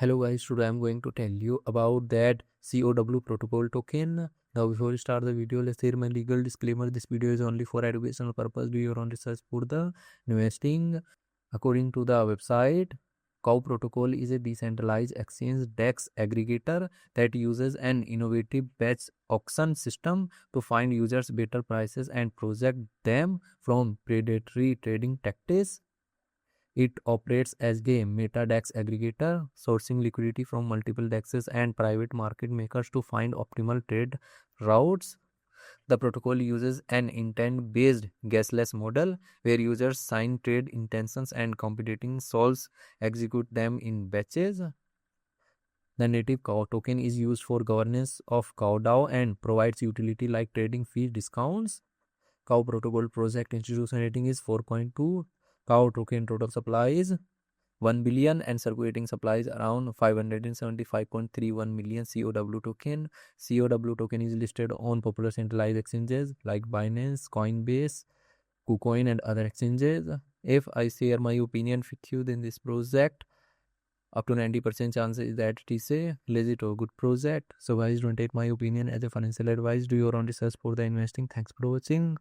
Hello guys, today I'm going to tell you about that CoW protocol token. Now before we start the video, let's hear my legal disclaimer. This video is only for educational purpose. Do your own research for the investing. According to the website, CoW protocol is a decentralized exchange DEX aggregator that uses an innovative batch auction system to find users better prices and protect them from predatory trading tactics. It operates as a MetaDex aggregator, sourcing liquidity from multiple DEXs and private market makers to find optimal trade routes. The protocol uses an intent-based guessless model where users sign trade intentions and competing sols execute them in batches. The native CoW token is used for governance of CoW and provides utility like trading fee discounts. CoW protocol project institution rating is 4.2. CoW token total supply is 1 billion and circulating supply is around 575.31 million CoW token. CoW token is listed on popular centralized exchanges like Binance, Coinbase, KuCoin and other exchanges. If I share my opinion with you, then this project up to 90% chances is that it is a legit or good project. So guys, don't take my opinion as a financial advice. Do your own research for the investing. Thanks for watching.